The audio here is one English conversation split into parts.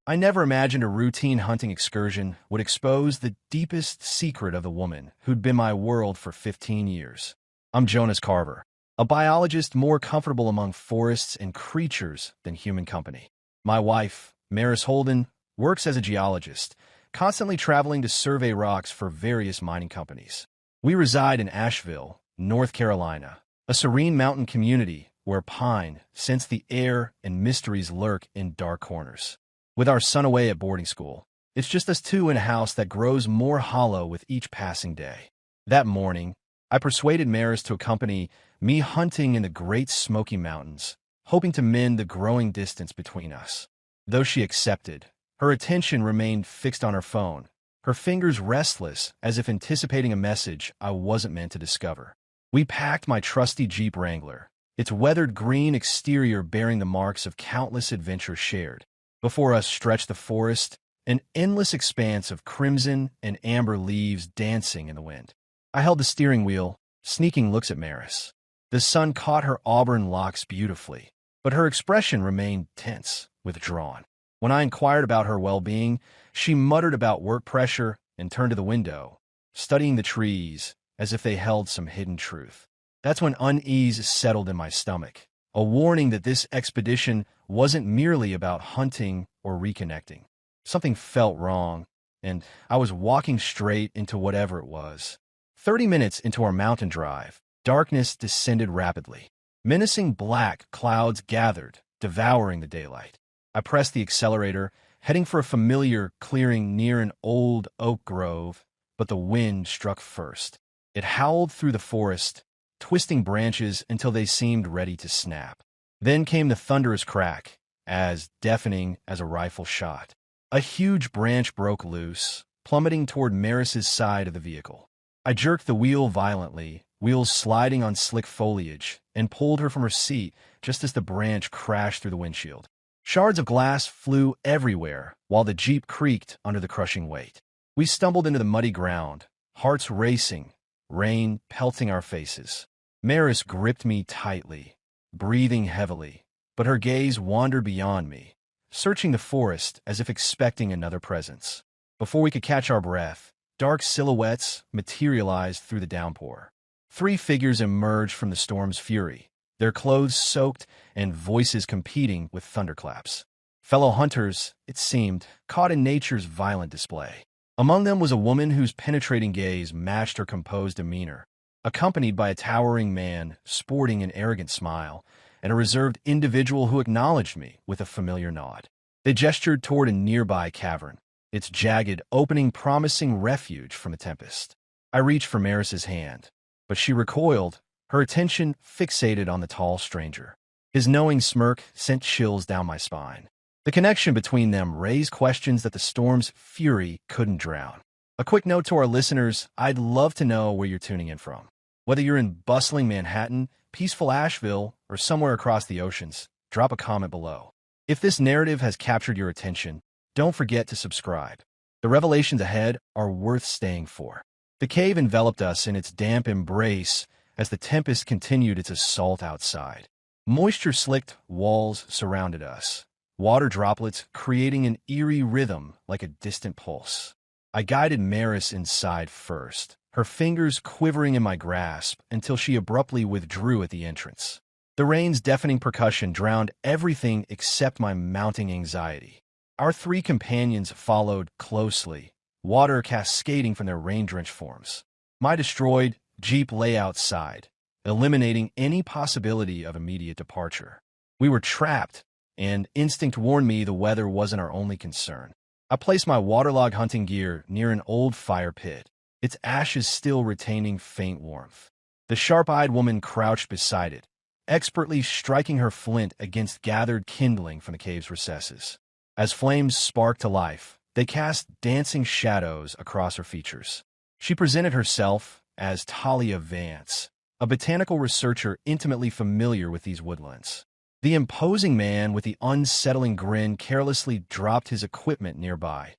I never imagined a routine hunting excursion would expose the deepest secret of the woman who'd been my world for 15 years. I'm Jonas Carver, a biologist more comfortable among forests and creatures than human company. My wife, Maris Holden, works as a geologist, constantly traveling to survey rocks for various mining companies. We reside in Asheville, North Carolina, a serene mountain community where pine scents the air and mysteries lurk in dark corners. With our son away at boarding school, it's just us two in a house that grows more hollow with each passing day. That morning, I persuaded Maris to accompany me hunting in the Great Smoky Mountains, hoping to mend the growing distance between us. Though she accepted, her attention remained fixed on her phone, her fingers restless as if anticipating a message I wasn't meant to discover. We packed my trusty Jeep Wrangler, its weathered green exterior bearing the marks of countless adventures shared. Before us stretched the forest, an endless expanse of crimson and amber leaves dancing in the wind. I held the steering wheel, sneaking looks at Maris. The sun caught her auburn locks beautifully, but her expression remained tense, withdrawn. When I inquired about her well-being, she muttered about work pressure and turned to the window, studying the trees as if they held some hidden truth. That's when unease settled in my stomach, a warning that this expedition wasn't merely about hunting or reconnecting. Something felt wrong, and I was walking straight into whatever it was. 30 minutes into our mountain drive, darkness descended rapidly. Menacing black clouds gathered, devouring the daylight. I pressed the accelerator, heading for a familiar clearing near an old oak grove, but the wind struck first. It howled through the forest, twisting branches until they seemed ready to snap. Then came the thunderous crack, as deafening as a rifle shot. A huge branch broke loose, plummeting toward Maris's side of the vehicle. I jerked the wheel violently, wheels sliding on slick foliage, and pulled her from her seat just as the branch crashed through the windshield. Shards of glass flew everywhere, while the Jeep creaked under the crushing weight. We stumbled into the muddy ground, hearts racing, rain pelting our faces. Maris gripped me tightly, breathing heavily, but her gaze wandered beyond me, searching the forest as if expecting another presence. Before we could catch our breath, dark silhouettes materialized through the downpour. 3 figures emerged from the storm's fury, their clothes soaked and voices competing with thunderclaps. Fellow hunters, it seemed, caught in nature's violent display. Among them was a woman whose penetrating gaze matched her composed demeanor, accompanied by a towering man sporting an arrogant smile, and a reserved individual who acknowledged me with a familiar nod. They gestured toward a nearby cavern, its jagged opening promising refuge from the tempest. I reached for Maris's hand, but she recoiled, her attention fixated on the tall stranger. His knowing smirk sent chills down my spine. The connection between them raised questions that the storm's fury couldn't drown. A quick note to our listeners, I'd love to know where you're tuning in from. Whether you're in bustling Manhattan, peaceful Asheville, or somewhere across the oceans, drop a comment below. If this narrative has captured your attention, don't forget to subscribe. The revelations ahead are worth staying for. The cave enveloped us in its damp embrace as the tempest continued its assault outside. Moisture-slicked walls surrounded us, water droplets creating an eerie rhythm like a distant pulse. I guided Maris inside first, her fingers quivering in my grasp until she abruptly withdrew at the entrance. The rain's deafening percussion drowned everything except my mounting anxiety. Our 3 companions followed closely, water cascading from their rain-drenched forms. My destroyed Jeep lay outside, eliminating any possibility of immediate departure. We were trapped, and instinct warned me the weather wasn't our only concern. I placed my waterlogged hunting gear near an old fire pit, its ashes still retaining faint warmth. The sharp-eyed woman crouched beside it, expertly striking her flint against gathered kindling from the cave's recesses. As flames sparked to life, they cast dancing shadows across her features. She presented herself as Talia Vance, a botanical researcher intimately familiar with these woodlands. The imposing man with the unsettling grin carelessly dropped his equipment nearby,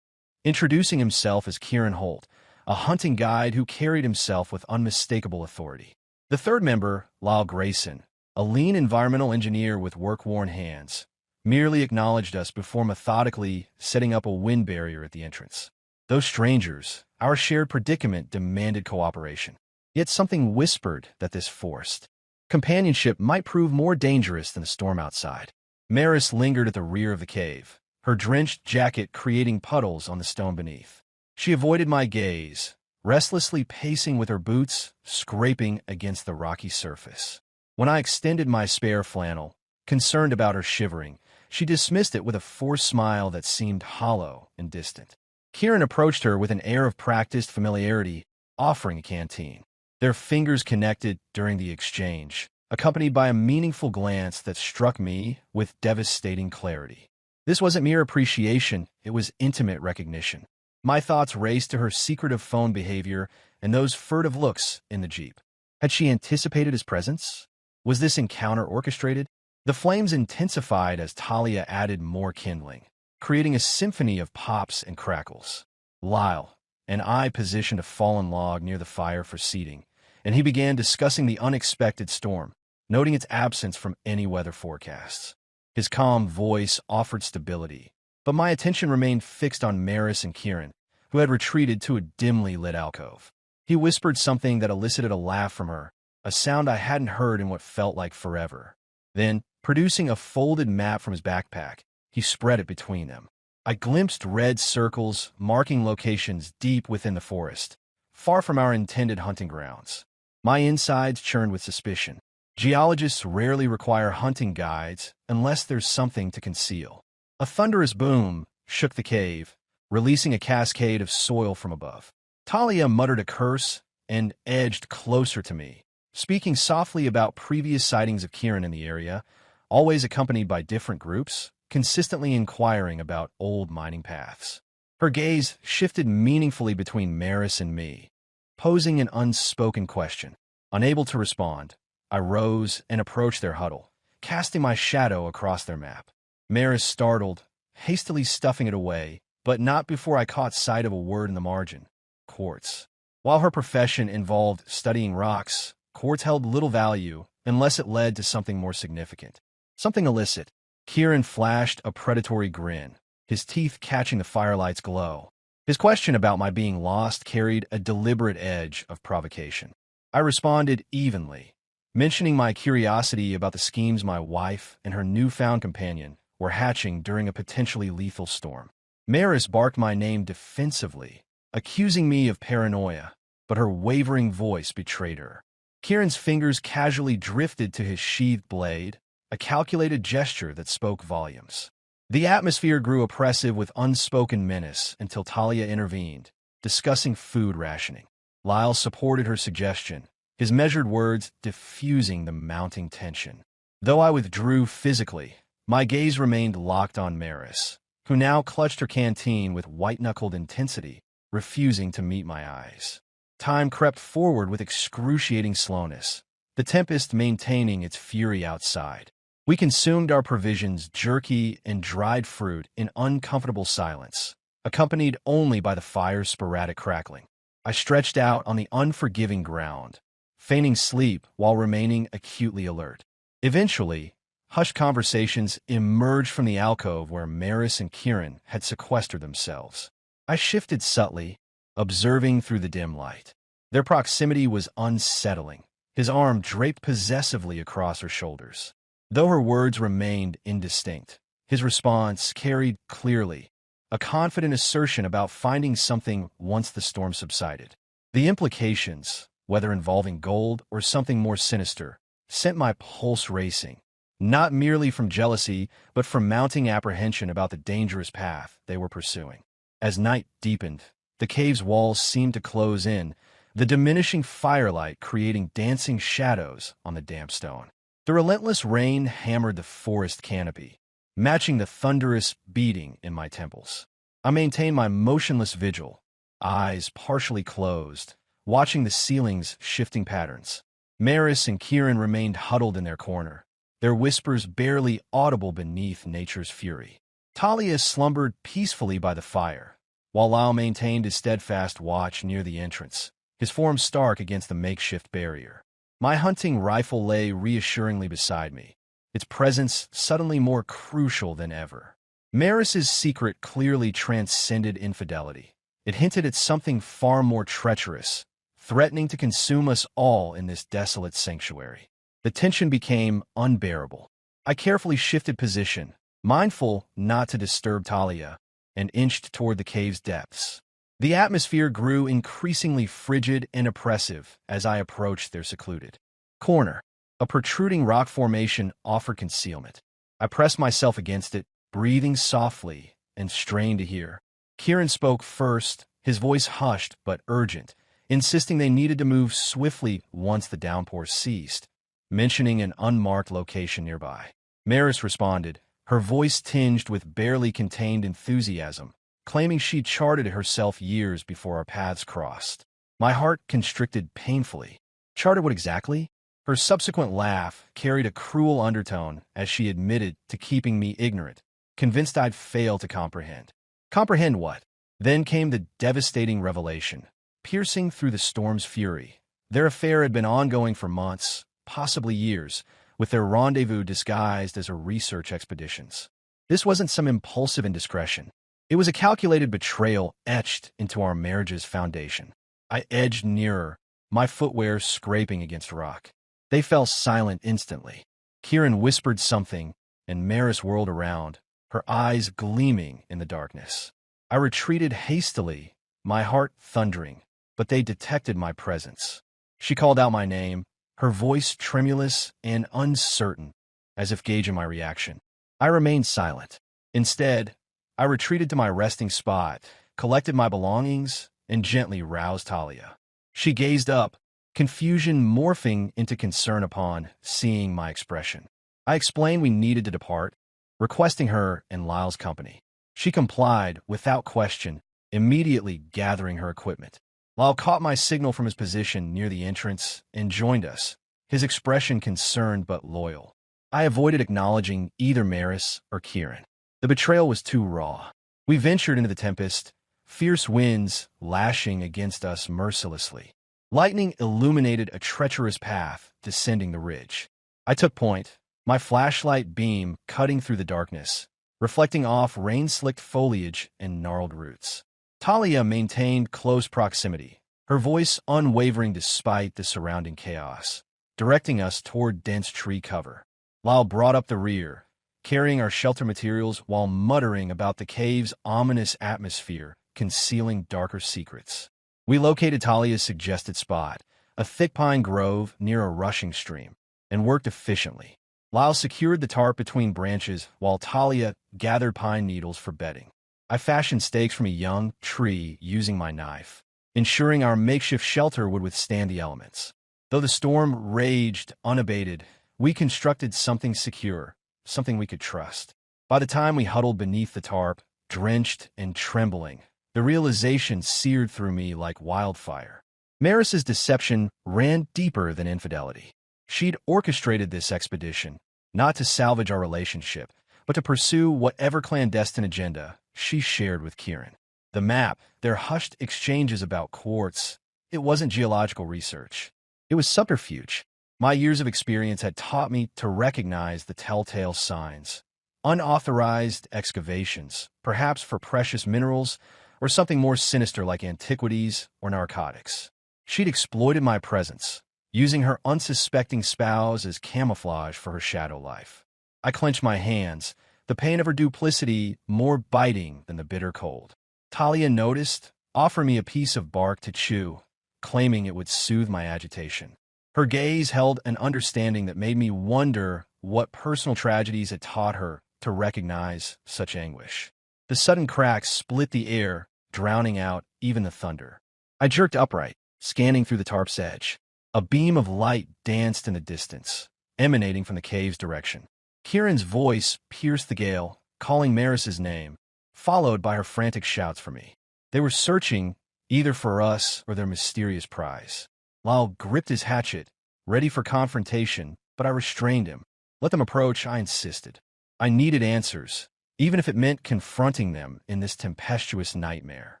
introducing himself as Kieran Holt, a hunting guide who carried himself with unmistakable authority. The third member, Lyle Grayson, a lean environmental engineer with work-worn hands, merely acknowledged us before methodically setting up a wind barrier at the entrance. Those strangers, our shared predicament, demanded cooperation. Yet something whispered that this forced companionship might prove more dangerous than the storm outside. Maris lingered at the rear of the cave, her drenched jacket creating puddles on the stone beneath. She avoided my gaze, restlessly pacing with her boots scraping against the rocky surface. When I extended my spare flannel, concerned about her shivering, she dismissed it with a forced smile that seemed hollow and distant. Kieran approached her with an air of practiced familiarity, offering a canteen. Their fingers connected during the exchange, accompanied by a meaningful glance that struck me with devastating clarity. This wasn't mere appreciation, it was intimate recognition. My thoughts raced to her secretive phone behavior and those furtive looks in the Jeep. Had she anticipated his presence? Was this encounter orchestrated? The flames intensified as Talia added more kindling, creating a symphony of pops and crackles. Lyle and I positioned a fallen log near the fire for seating, and he began discussing the unexpected storm, noting its absence from any weather forecasts. His calm voice offered stability, but my attention remained fixed on Maris and Kieran, who had retreated to a dimly lit alcove. He whispered something that elicited a laugh from her, a sound I hadn't heard in what felt like forever. Then, producing a folded map from his backpack, he spread it between them. I glimpsed red circles marking locations deep within the forest, far from our intended hunting grounds. My insides churned with suspicion. Geologists rarely require hunting guides unless there's something to conceal. A thunderous boom shook the cave, releasing a cascade of soil from above. Talia muttered a curse and edged closer to me, speaking softly about previous sightings of Kieran in the area, always accompanied by different groups, consistently inquiring about old mining paths. Her gaze shifted meaningfully between Maris and me, posing an unspoken question. Unable to respond, I rose and approached their huddle, casting my shadow across their map. Maris startled, hastily stuffing it away, but not before I caught sight of a word in the margin: quartz. While her profession involved studying rocks, quartz held little value unless it led to something more significant, something illicit. Kieran flashed a predatory grin, his teeth catching the firelight's glow. His question about my being lost carried a deliberate edge of provocation. I responded evenly, mentioning my curiosity about the schemes my wife and her newfound companion were hatching during a potentially lethal storm. Maris barked my name defensively, accusing me of paranoia, but her wavering voice betrayed her. Kieran's fingers casually drifted to his sheathed blade, a calculated gesture that spoke volumes. The atmosphere grew oppressive with unspoken menace until Talia intervened, discussing food rationing. Lyle supported her suggestion, his measured words diffusing the mounting tension. Though I withdrew physically, my gaze remained locked on Maris, who now clutched her canteen with white-knuckled intensity, refusing to meet my eyes. Time crept forward with excruciating slowness, the tempest maintaining its fury outside. We consumed our provisions, jerky and dried fruit, in uncomfortable silence, accompanied only by the fire's sporadic crackling. I stretched out on the unforgiving ground, feigning sleep while remaining acutely alert. Eventually, hushed conversations emerged from the alcove where Maris and Kieran had sequestered themselves. I shifted subtly, observing through the dim light. Their proximity was unsettling, his arm draped possessively across her shoulders. Though her words remained indistinct, his response carried clearly, a confident assertion about finding something once the storm subsided. The implications, whether involving gold or something more sinister, sent my pulse racing, not merely from jealousy, but from mounting apprehension about the dangerous path they were pursuing. As night deepened, the cave's walls seemed to close in, the diminishing firelight creating dancing shadows on the damp stone. The relentless rain hammered the forest canopy, matching the thunderous beating in my temples. I maintained my motionless vigil, eyes partially closed, watching the ceiling's shifting patterns. Maris and Kieran remained huddled in their corner, their whispers barely audible beneath nature's fury. Talia slumbered peacefully by the fire, while Lyle maintained his steadfast watch near the entrance, his form stark against the makeshift barrier. My hunting rifle lay reassuringly beside me, its presence suddenly more crucial than ever. Maris's secret clearly transcended infidelity. It hinted at something far more treacherous, threatening to consume us all in this desolate sanctuary. The tension became unbearable. I carefully shifted position, mindful not to disturb Talia, and inched toward the cave's depths. The atmosphere grew increasingly frigid and oppressive as I approached their secluded corner. A protruding rock formation offered concealment. I pressed myself against it, breathing softly, and strained to hear. Kieran spoke first, his voice hushed but urgent, insisting they needed to move swiftly once the downpour ceased, mentioning an unmarked location nearby. Maris responded, her voice tinged with barely contained enthusiasm, claiming she'd charted it herself years before our paths crossed. My heart constricted painfully. Charted what exactly? Her subsequent laugh carried a cruel undertone as she admitted to keeping me ignorant, convinced I'd fail to comprehend. Comprehend what? Then came the devastating revelation, piercing through the storm's fury. Their affair had been ongoing for months, possibly years, with their rendezvous disguised as a research expeditions. This wasn't some impulsive indiscretion. It was a calculated betrayal etched into our marriage's foundation. I edged nearer, my footwear scraping against rock. They fell silent instantly. Kieran whispered something, and Maris whirled around, her eyes gleaming in the darkness. I retreated hastily, my heart thundering, but they detected my presence. She called out my name, her voice tremulous and uncertain, as if gauging my reaction. I remained silent. Instead, I retreated to my resting spot, collected my belongings, and gently roused Talia. She gazed up, confusion morphing into concern upon seeing my expression. I explained we needed to depart, requesting her and Lyle's company. She complied without question, immediately gathering her equipment. Lyle caught my signal from his position near the entrance and joined us, his expression concerned but loyal. I avoided acknowledging either Maris or Kieran. The betrayal was too raw. We ventured into the tempest, fierce winds lashing against us mercilessly. Lightning illuminated a treacherous path descending the ridge. I took point, my flashlight beam cutting through the darkness, reflecting off rain-slicked foliage and gnarled roots. Talia maintained close proximity, her voice unwavering despite the surrounding chaos, directing us toward dense tree cover. Lyle brought up the rear, carrying our shelter materials while muttering about the cave's ominous atmosphere, concealing darker secrets. We located Talia's suggested spot, a thick pine grove near a rushing stream, and worked efficiently. Lyle secured the tarp between branches while Talia gathered pine needles for bedding. I fashioned stakes from a young tree using my knife, ensuring our makeshift shelter would withstand the elements. Though the storm raged unabated, we constructed something secure, something we could trust. By the time we huddled beneath the tarp, drenched and trembling, the realization seared through me like wildfire. Maris's deception ran deeper than infidelity. She'd orchestrated this expedition, not to salvage our relationship, but to pursue whatever clandestine agenda she shared with Kieran. The map, their hushed exchanges about quartz, it wasn't geological research. It was subterfuge. My years of experience had taught me to recognize the telltale signs. Unauthorized excavations, perhaps for precious minerals, or something more sinister like antiquities or narcotics. She'd exploited my presence, using her unsuspecting spouse as camouflage for her shadow life. I clenched my hands, the pain of her duplicity more biting than the bitter cold. Talia noticed, offering me a piece of bark to chew, claiming it would soothe my agitation. Her gaze held an understanding that made me wonder what personal tragedies had taught her to recognize such anguish. The sudden crack split the air, drowning out even the thunder. I jerked upright, scanning through the tarp's edge. A beam of light danced in the distance, emanating from the cave's direction. Kieran's voice pierced the gale, calling Maris's name, followed by her frantic shouts for me. They were searching, either for us or their mysterious prize. Lyle gripped his hatchet, ready for confrontation, but I restrained him. Let them approach, I insisted. I needed answers, even if it meant confronting them in this tempestuous nightmare.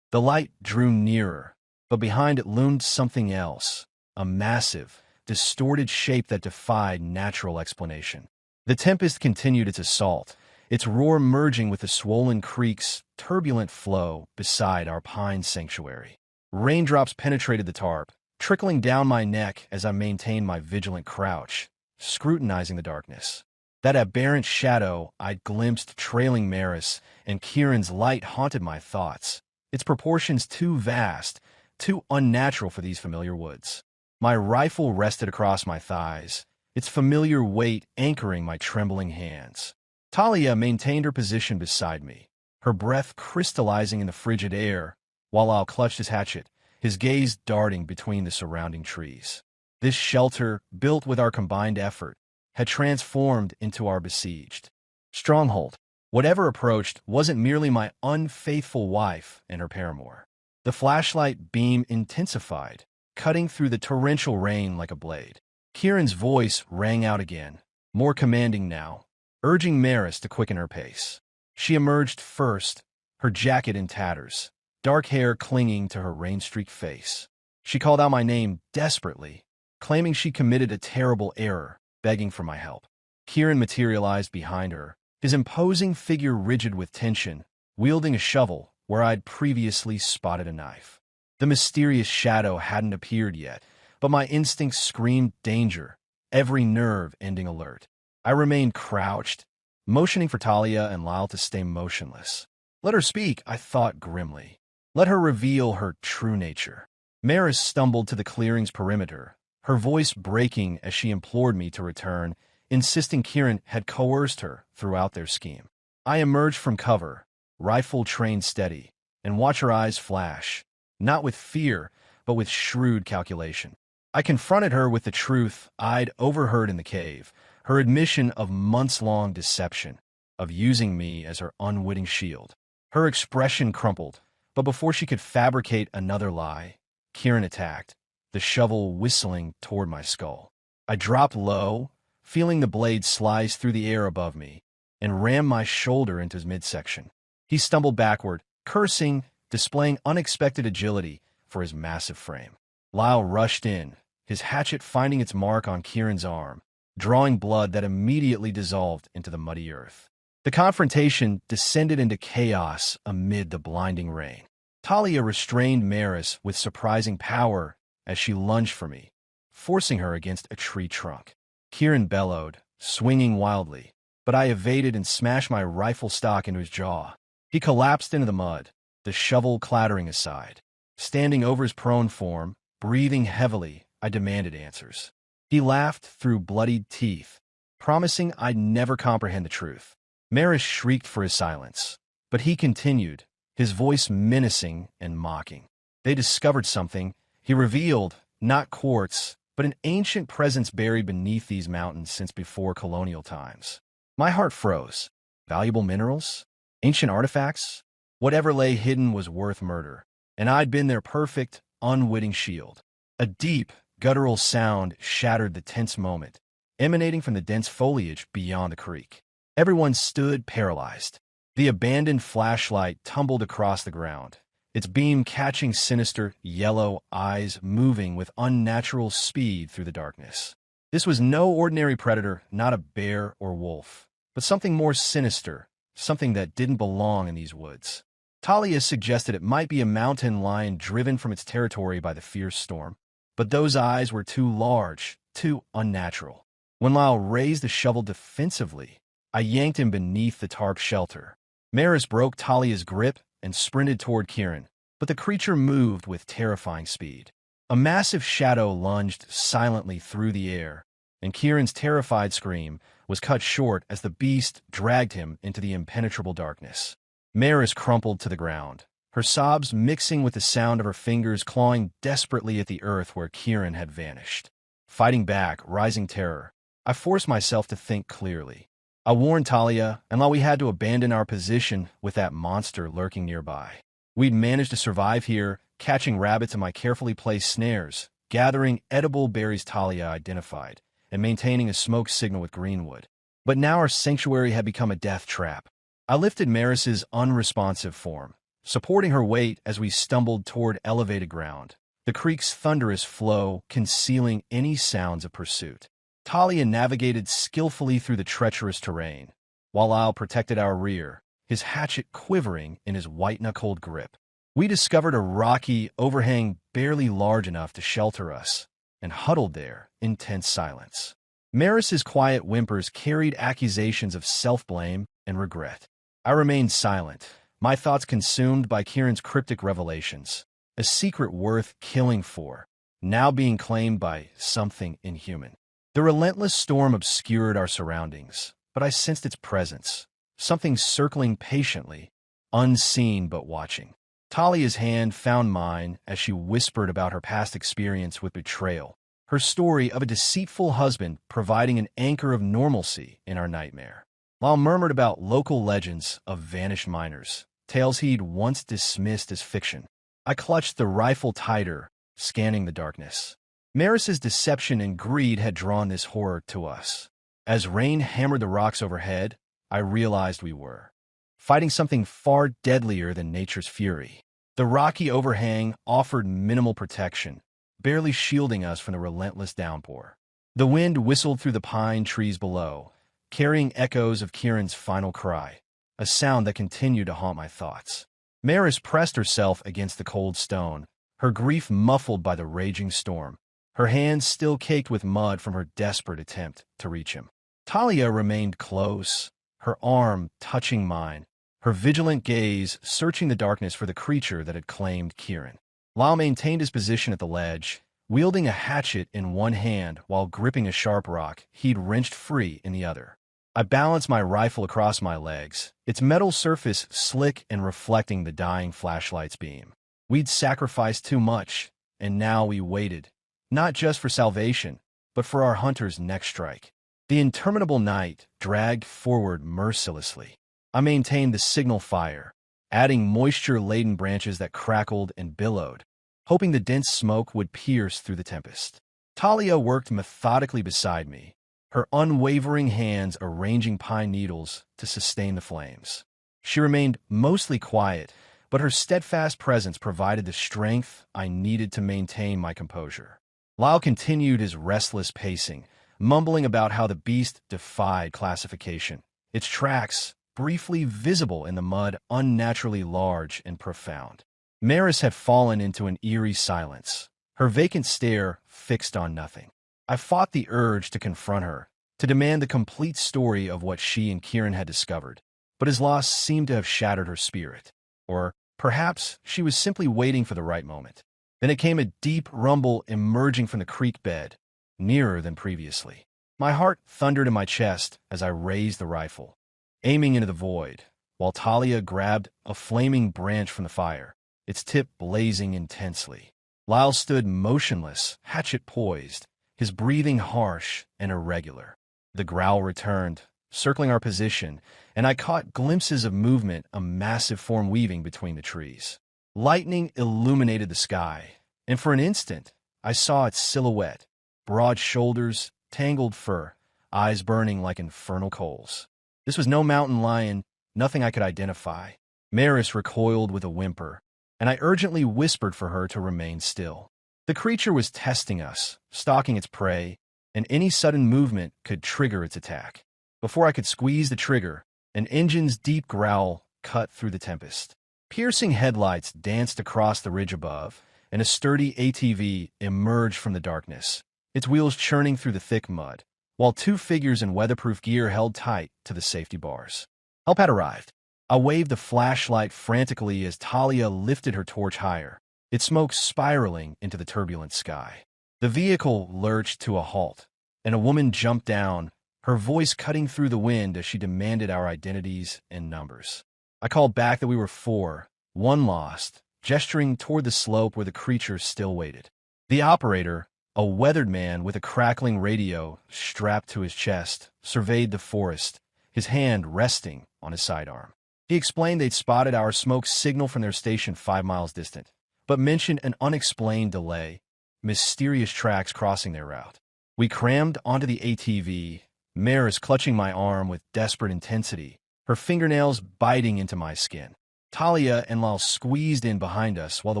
The light drew nearer, but behind it loomed something else, a massive, distorted shape that defied natural explanation. The tempest continued its assault, its roar merging with the swollen creek's turbulent flow beside our pine sanctuary. Raindrops penetrated the tarp, trickling down my neck as I maintained my vigilant crouch, scrutinizing the darkness. That aberrant shadow I'd glimpsed trailing Maris and Kieran's light haunted my thoughts, its proportions too vast, too unnatural for these familiar woods. My rifle rested across my thighs, its familiar weight anchoring my trembling hands. Talia maintained her position beside me, her breath crystallizing in the frigid air, while Al clutched his hatchet, his gaze darting between the surrounding trees. This shelter, built with our combined effort, had transformed into our besieged stronghold. Whatever approached wasn't merely my unfaithful wife and her paramour. The flashlight beam intensified, cutting through the torrential rain like a blade. Kieran's voice rang out again, more commanding now, urging Maris to quicken her pace. She emerged first, her jacket in tatters, dark hair clinging to her rain-streaked face. She called out my name desperately, claiming she committed a terrible error, begging for my help. Kieran materialized behind her, his imposing figure rigid with tension, wielding a shovel where I'd previously spotted a knife. The mysterious shadow hadn't appeared yet, but my instincts screamed danger, every nerve ending alert. I remained crouched, motioning for Talia and Lyle to stay motionless. Let her speak, I thought grimly. Let her reveal her true nature. Maris stumbled to the clearing's perimeter, her voice breaking as she implored me to return, insisting Kieran had coerced her throughout their scheme. I emerged from cover, rifle trained steady, and watched her eyes flash, not with fear, but with shrewd calculation. I confronted her with the truth I'd overheard in the cave, her admission of months-long deception, of using me as her unwitting shield. Her expression crumpled, but before she could fabricate another lie, Kieran attacked, the shovel whistling toward my skull. I dropped low, feeling the blade slice through the air above me, and rammed my shoulder into his midsection. He stumbled backward, cursing, displaying unexpected agility for his massive frame. Lyle rushed in, his hatchet finding its mark on Kieran's arm, drawing blood that immediately dissolved into the muddy earth. The confrontation descended into chaos amid the blinding rain. Talia restrained Maris with surprising power as she lunged for me, forcing her against a tree trunk. Kieran bellowed, swinging wildly, but I evaded and smashed my rifle stock into his jaw. He collapsed into the mud, the shovel clattering aside. Standing over his prone form, breathing heavily, I demanded answers. He laughed through bloodied teeth, promising I'd never comprehend the truth. Maris shrieked for his silence, but he continued, his voice menacing and mocking. They discovered something, he revealed, not quartz, but an ancient presence buried beneath these mountains since before colonial times. My heart froze. Valuable minerals? Ancient artifacts? Whatever lay hidden was worth murder, and I'd been their perfect, unwitting shield. A deep, guttural sound shattered the tense moment, emanating from the dense foliage beyond the creek. Everyone stood paralyzed. The abandoned flashlight tumbled across the ground, its beam catching sinister, yellow eyes moving with unnatural speed through the darkness. This was no ordinary predator, not a bear or wolf, but something more sinister, something that didn't belong in these woods. Talia suggested it might be a mountain lion driven from its territory by the fierce storm, but those eyes were too large, too unnatural. When Lyle raised the shovel defensively, I yanked him beneath the tarp shelter. Maris broke Talia's grip and sprinted toward Kieran, but the creature moved with terrifying speed. A massive shadow lunged silently through the air, and Kieran's terrified scream was cut short as the beast dragged him into the impenetrable darkness. Maris crumpled to the ground, her sobs mixing with the sound of her fingers clawing desperately at the earth where Kieran had vanished. Fighting back, rising terror, I forced myself to think clearly. I warned Talia, and while we had to abandon our position with that monster lurking nearby, we'd managed to survive here, catching rabbits in my carefully placed snares, gathering edible berries Talia identified, and maintaining a smoke signal with Greenwood. But now our sanctuary had become a death trap. I lifted Maris's unresponsive form, supporting her weight as we stumbled toward elevated ground, the creek's thunderous flow concealing any sounds of pursuit. Talia navigated skillfully through the treacherous terrain, while Lyle protected our rear, his hatchet quivering in his white-knuckled grip. We discovered a rocky overhang barely large enough to shelter us, and huddled there in tense silence. Maris's quiet whimpers carried accusations of self-blame and regret. I remained silent, my thoughts consumed by Kieran's cryptic revelations, a secret worth killing for, now being claimed by something inhuman. The relentless storm obscured our surroundings, but I sensed its presence, something circling patiently, unseen but watching. Talia's hand found mine as she whispered about her past experience with betrayal, her story of a deceitful husband providing an anchor of normalcy in our nightmare. Lyle murmured about local legends of vanished miners, tales he'd once dismissed as fiction. I clutched the rifle tighter, scanning the darkness. Maris's deception and greed had drawn this horror to us. As rain hammered the rocks overhead, I realized we were fighting something far deadlier than nature's fury. The rocky overhang offered minimal protection, barely shielding us from the relentless downpour. The wind whistled through the pine trees below, carrying echoes of Kieran's final cry, a sound that continued to haunt my thoughts. Maris pressed herself against the cold stone, her grief muffled by the raging storm, her hands still caked with mud from her desperate attempt to reach him. Talia remained close, her arm touching mine, her vigilant gaze searching the darkness for the creature that had claimed Kieran. Lyle maintained his position at the ledge, wielding a hatchet in one hand while gripping a sharp rock he'd wrenched free in the other. I balanced my rifle across my legs, its metal surface slick and reflecting the dying flashlight's beam. We'd sacrificed too much, and now we waited, not just for salvation, but for our hunter's next strike. The interminable night dragged forward mercilessly. I maintained the signal fire, adding moisture-laden branches that crackled and billowed, hoping the dense smoke would pierce through the tempest. Talia worked methodically beside me, her unwavering hands arranging pine needles to sustain the flames. She remained mostly quiet, but her steadfast presence provided the strength I needed to maintain my composure. Lyle continued his restless pacing, mumbling about how the beast defied classification, its tracks, briefly visible in the mud, unnaturally large and profound. Maris had fallen into an eerie silence, her vacant stare fixed on nothing. I fought the urge to confront her, to demand the complete story of what she and Kieran had discovered, but his loss seemed to have shattered her spirit. Or perhaps she was simply waiting for the right moment. Then it came a deep rumble emerging from the creek bed, nearer than previously. My heart thundered in my chest as I raised the rifle, aiming into the void, while Talia grabbed a flaming branch from the fire, its tip blazing intensely. Lyle stood motionless, hatchet poised, his breathing harsh and irregular. The growl returned, circling our position, and I caught glimpses of movement, a massive form weaving between the trees. Lightning illuminated the sky, and for an instant, I saw its silhouette, broad shoulders, tangled fur, eyes burning like infernal coals. This was no mountain lion, nothing I could identify. Maris recoiled with a whimper, and I urgently whispered for her to remain still. The creature was testing us, stalking its prey, and any sudden movement could trigger its attack. Before I could squeeze the trigger, an engine's deep growl cut through the tempest. Piercing headlights danced across the ridge above, and a sturdy ATV emerged from the darkness, its wheels churning through the thick mud, while two figures in weatherproof gear held tight to the safety bars. Help had arrived. I waved the flashlight frantically as Talia lifted her torch higher, its smoke spiraling into the turbulent sky. The vehicle lurched to a halt, and a woman jumped down, her voice cutting through the wind as she demanded our identities and numbers. I called back that we were 4, 1 lost, gesturing toward the slope where the creature still waited. The operator, a weathered man with a crackling radio strapped to his chest, surveyed the forest, his hand resting on his sidearm. He explained they'd spotted our smoke signal from their station 5 miles distant, but mentioned an unexplained delay, mysterious tracks crossing their route. We crammed onto the ATV, Maris clutching my arm with desperate intensity, her fingernails biting into my skin. Talia and Lyle squeezed in behind us while the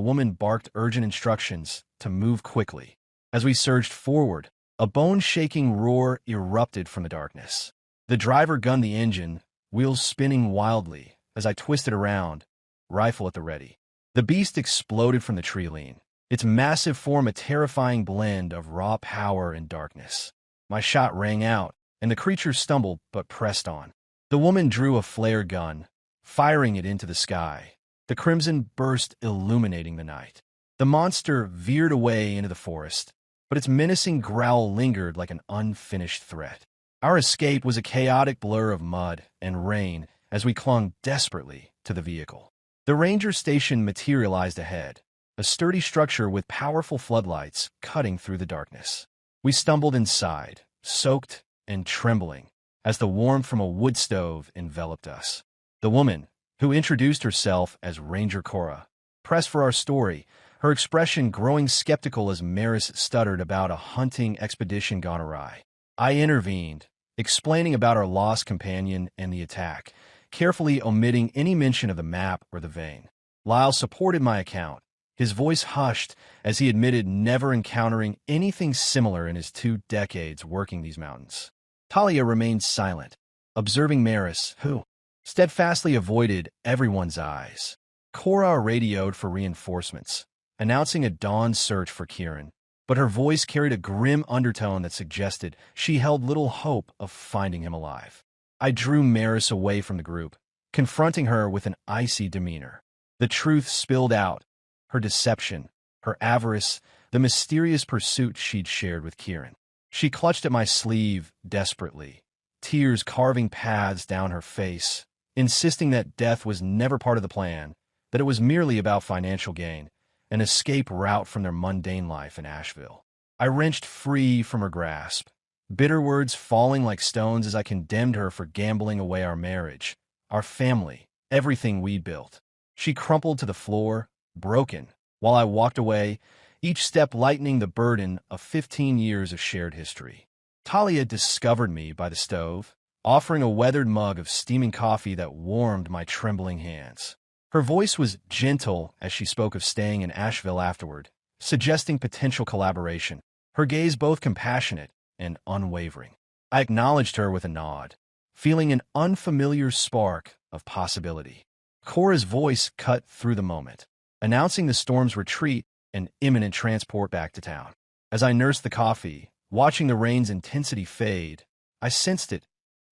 woman barked urgent instructions to move quickly. As we surged forward, A bone-shaking roar erupted from the darkness. The driver gunned the engine, wheels spinning wildly as I twisted around, rifle at the ready. The beast exploded from the tree lean, its massive form a terrifying blend of raw power and darkness. My shot rang out, and the creature stumbled but pressed on. The woman drew a flare gun, firing it into the sky, the crimson burst illuminating the night. The monster veered away into the forest, but its menacing growl lingered like an unfinished threat. Our escape was a chaotic blur of mud and rain as we clung desperately to the vehicle. The ranger station materialized ahead, a sturdy structure with powerful floodlights cutting through the darkness. We stumbled inside, soaked and trembling, as the warmth from a wood stove enveloped us. The woman, who introduced herself as Ranger Cora, pressed for our story, her expression growing skeptical as Maris stuttered about a hunting expedition gone awry. I intervened, explaining about our lost companion and the attack, carefully omitting any mention of the map or the vein. Lyle supported my account, his voice hushed as he admitted never encountering anything similar in his 2 decades working these mountains. Talia remained silent, observing Maris, who steadfastly avoided everyone's eyes. Cora radioed for reinforcements, announcing a dawn search for Kieran, but her voice carried a grim undertone that suggested she held little hope of finding him alive. I drew Maris away from the group, confronting her with an icy demeanor. The truth spilled out, her deception, her avarice, the mysterious pursuit she'd shared with Kieran. She clutched at my sleeve desperately, tears carving paths down her face, insisting that death was never part of the plan, that it was merely about financial gain, an escape route from their mundane life in Asheville. I wrenched free from her grasp, bitter words falling like stones as I condemned her for gambling away our marriage, our family, everything we built. She crumpled to the floor, broken, while I walked away, each step lightening the burden of 15 years of shared history. Talia discovered me by the stove, offering a weathered mug of steaming coffee that warmed my trembling hands. Her voice was gentle as she spoke of staying in Asheville afterward, suggesting potential collaboration, her gaze both compassionate and unwavering. I acknowledged her with a nod, feeling an unfamiliar spark of possibility. Cora's voice cut through the moment, announcing the storm's retreat and imminent transport back to town. As I nursed the coffee, watching the rain's intensity fade, I sensed it,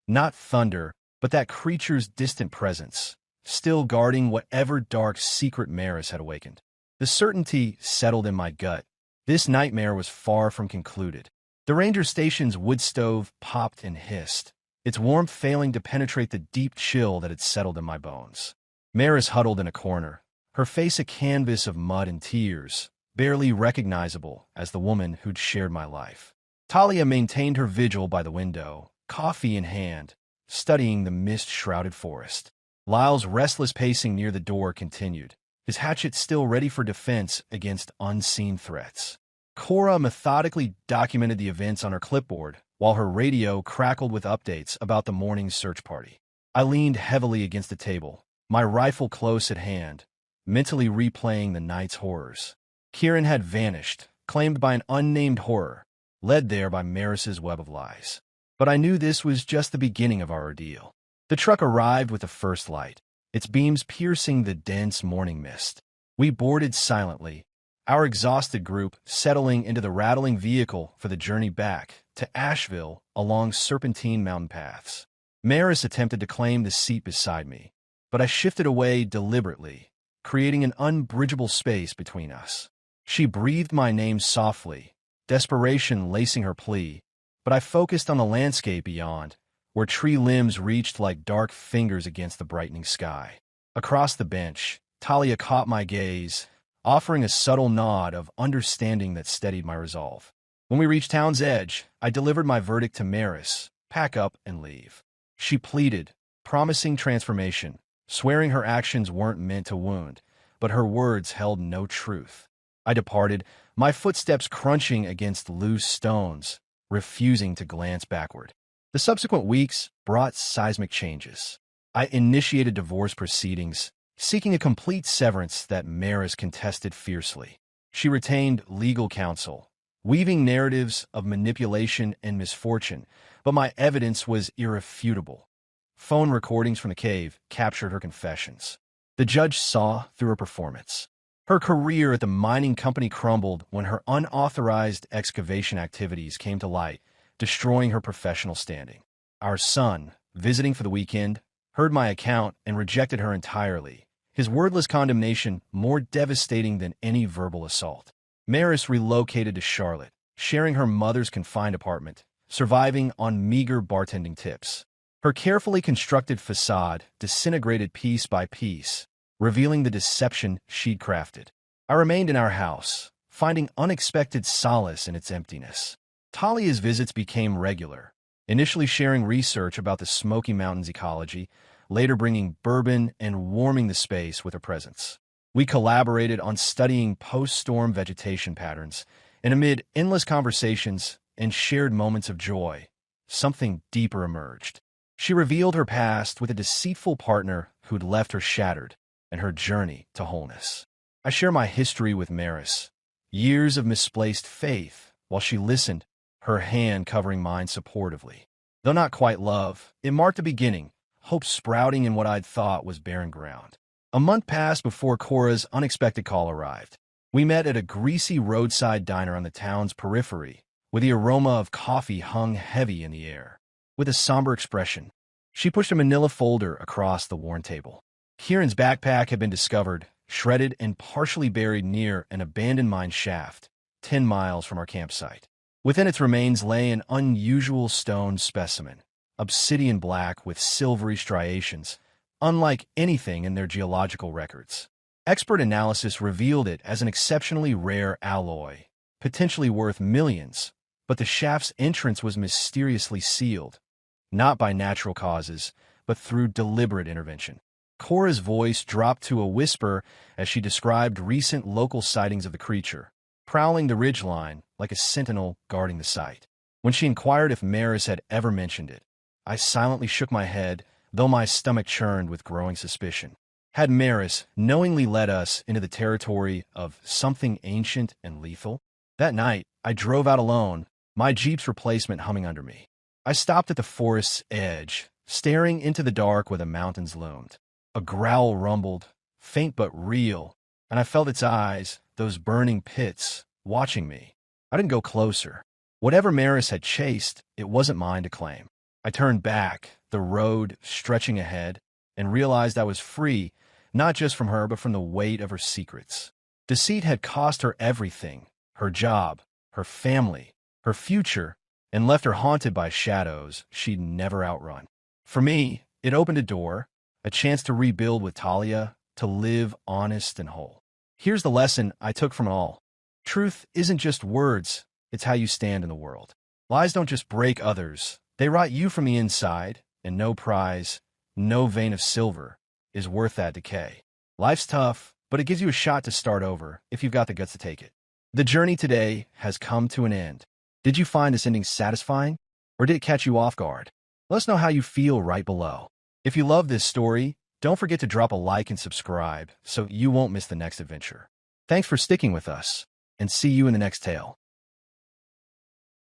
not thunder, but that creature's distant presence, still guarding whatever dark secret Maris had awakened. The certainty settled in my gut. This nightmare was far from concluded. The ranger station's wood stove popped and hissed, its warmth failing to penetrate the deep chill that had settled in my bones. Maris huddled in a corner, her face a canvas of mud and tears, barely recognizable as the woman who'd shared my life. Talia maintained her vigil by the window, coffee in hand, studying the mist-shrouded forest. Lyle's restless pacing near the door continued, his hatchet still ready for defense against unseen threats. Cora methodically documented the events on her clipboard, while her radio crackled with updates about the morning's search party. I leaned heavily against the table, my rifle close at hand, mentally replaying the night's horrors. Kieran had vanished, claimed by an unnamed horror, led there by Maris's web of lies. But I knew this was just the beginning of our ordeal. The truck arrived with the first light, its beams piercing the dense morning mist. We boarded silently, our exhausted group settling into the rattling vehicle for the journey back to Asheville along serpentine mountain paths. Maris attempted to claim the seat beside me, but I shifted away deliberately, creating an unbridgeable space between us. She breathed my name softly, desperation lacing her plea, but I focused on the landscape beyond, where tree limbs reached like dark fingers against the brightening sky. Across the bench, Talia caught my gaze, offering a subtle nod of understanding that steadied my resolve. When we reached town's edge, I delivered my verdict to Maris, pack up and leave. She pleaded, promising transformation, swearing her actions weren't meant to wound, but her words held no truth. I departed, my footsteps crunching against loose stones, refusing to glance backward. The subsequent weeks brought seismic changes. I initiated divorce proceedings, seeking a complete severance that Maris contested fiercely. She retained legal counsel, weaving narratives of manipulation and misfortune, but my evidence was irrefutable. Phone recordings from the cave captured her confessions. The judge saw through her performance. Her career at the mining company crumbled when her unauthorized excavation activities came to light, destroying her professional standing. Our son, visiting for the weekend, heard my account and rejected her entirely, his wordless condemnation more devastating than any verbal assault. Maris relocated to Charlotte, sharing her mother's confined apartment, surviving on meager bartending tips. Her carefully constructed facade disintegrated piece by piece, revealing the deception she'd crafted. I remained in our house, finding unexpected solace in its emptiness. Talia's visits became regular, initially sharing research about the Smoky Mountains ecology, later bringing bourbon and warming the space with her presence. We collaborated on studying post-storm vegetation patterns, and amid endless conversations and shared moments of joy, something deeper emerged. She revealed her past with a deceitful partner who'd left her shattered, and her journey to wholeness. I share my history with Maris, years of misplaced faith, while she listened, her hand covering mine supportively. Though not quite love, it marked a beginning, hope sprouting in what I'd thought was barren ground. A month passed before Cora's unexpected call arrived. We met at a greasy roadside diner on the town's periphery, where the aroma of coffee hung heavy in the air. With a somber expression, she pushed a manila folder across the worn table. Kieran's backpack had been discovered, shredded and partially buried near an abandoned mine shaft, 10 miles from our campsite. Within its remains lay an unusual stone specimen, obsidian black with silvery striations, unlike anything in their geological records. Expert analysis revealed it as an exceptionally rare alloy, potentially worth millions, but the shaft's entrance was mysteriously sealed, not by natural causes, but through deliberate intervention. Cora's voice dropped to a whisper as she described recent local sightings of the creature, prowling the ridgeline like a sentinel guarding the site. When she inquired if Maris had ever mentioned it, I silently shook my head, though my stomach churned with growing suspicion. Had Maris knowingly led us into the territory of something ancient and lethal? That night, I drove out alone, my Jeep's replacement humming under me. I stopped at the forest's edge, staring into the dark where the mountains loomed. A growl rumbled, faint but real, and I felt its eyes, those burning pits, watching me. I didn't go closer. Whatever Maris had chased, it wasn't mine to claim. I turned back, the road stretching ahead, and realized I was free, not just from her, but from the weight of her secrets. Deceit had cost her everything, her job, her family, her future, and left her haunted by shadows she'd never outrun. For me, it opened a door, a chance to rebuild with Talia, to live honest and whole. Here's the lesson I took from it all. Truth isn't just words, it's how you stand in the world. Lies don't just break others, they rot you from the inside, and no prize, no vein of silver, is worth that decay. Life's tough, but it gives you a shot to start over if you've got the guts to take it. The journey today has come to an end. Did you find this ending satisfying, or did it catch you off guard? Let us know how you feel right below. If you love this story, don't forget to drop a like and subscribe so you won't miss the next adventure. Thanks for sticking with us, and see you in the next tale.